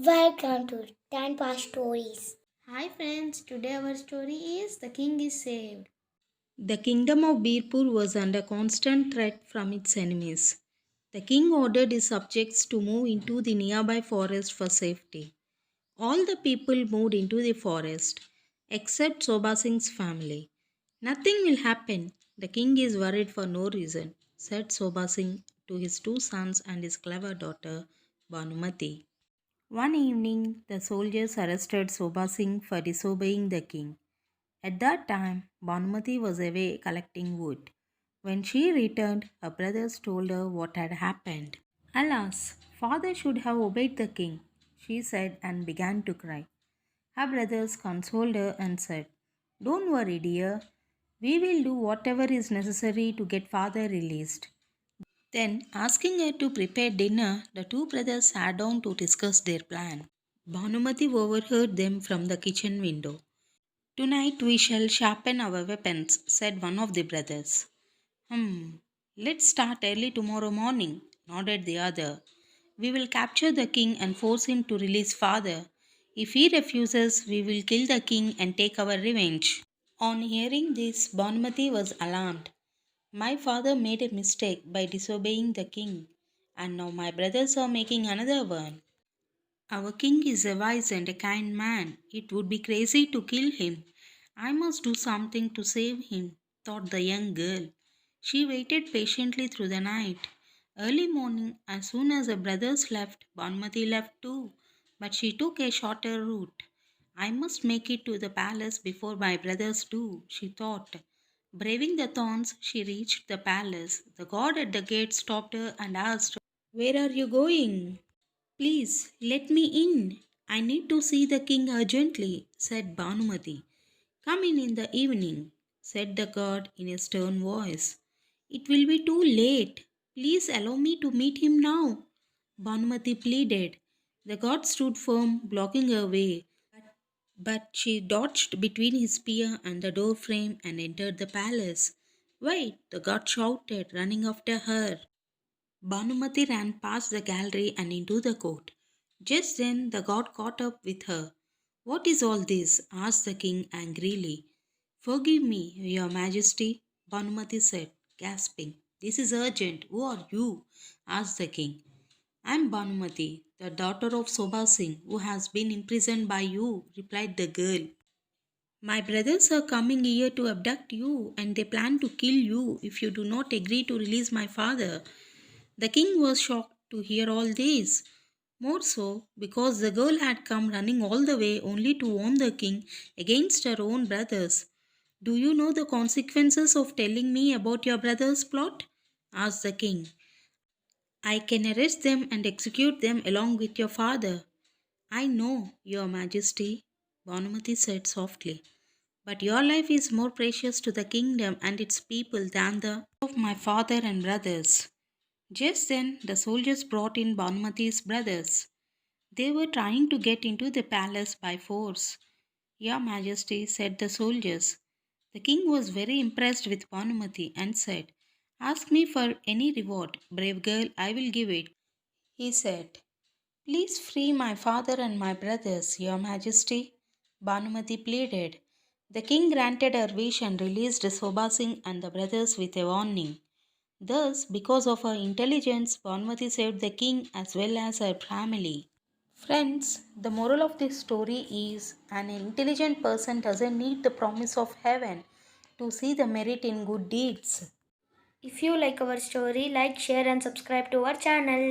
Welcome to Time Pass Stories. Hi friends, today our story is The King is Saved. The kingdom of Birpur was under constant threat from its enemies. The king ordered his subjects to move into the nearby forest for safety. All the people moved into the forest, except Soba Singh's family. Nothing will happen. The king is worried for no reason, said Soba Singh to his two sons and his clever daughter, Bhanumati. One evening, the soldiers arrested Soba Singh for disobeying the king. At that time, Bhanumati was away collecting wood. When she returned, her brothers told her what had happened. Alas, father should have obeyed the king, she said and began to cry. Her brothers consoled her and said, Don't worry, dear. We will do whatever is necessary to get father released. Then, asking her to prepare dinner, the two brothers sat down to discuss their plan. Bhanumati overheard them from the kitchen window. Tonight we shall sharpen our weapons, said one of the brothers. Let's start early tomorrow morning, nodded the other. We will capture the king and force him to release father. If he refuses, we will kill the king and take our revenge. On hearing this, Bhanumati was alarmed. My father made a mistake by disobeying the king, and now my brothers are making another one. Our king is a wise and a kind man. It would be crazy to kill him. I must do something to save him, thought the young girl. She waited patiently through the night. Early morning, as soon as her brothers left, Bhanumati left too, but she took a shorter route. I must make it to the palace before my brothers do, she thought. Braving the thorns, she reached the palace. The guard at the gate stopped her and asked, Where are you going? Please let me in. I need to see the king urgently, said Bhanumati. Come in the evening, said the guard in a stern voice. It will be too late. Please allow me to meet him now. Bhanumati pleaded. The guard stood firm, blocking her way. But she dodged between his spear and the door frame and entered the palace. Wait, the guard shouted, running after her. Bhanumati ran past the gallery and into the court. Just then the god caught up with her. What is all this? Asked the king angrily. Forgive me, your majesty, Bhanumati said, gasping. This is urgent. Who are you? Asked the king. I am Bhanumati, the daughter of Soba Singh, who has been imprisoned by you, replied the girl. My brothers are coming here to abduct you, and they plan to kill you if you do not agree to release my father. The king was shocked to hear all this. More so because the girl had come running all the way only to warn the king against her own brothers. Do you know the consequences of telling me about your brother's plot? Asked the king. I can arrest them and execute them along with your father. I know, your majesty, Bhanumati said softly. But your life is more precious to the kingdom and its people than the of my father and brothers. Just then, the soldiers brought in Bhanumati's brothers. They were trying to get into the palace by force. Your Majesty, said the soldiers. The king was very impressed with Bhanumati and said, Ask me for any reward, brave girl, I will give it. He said, Please free my father and my brothers, Your Majesty. Bhanumati pleaded. The king granted her wish and released Soba Singh and the brothers with a warning. Thus, because of her intelligence, Bhanumati saved the king as well as her family. Friends, the moral of this story is an intelligent person doesn't need the promise of heaven to see the merit in good deeds. If you like our story, like, share, and subscribe to our channel.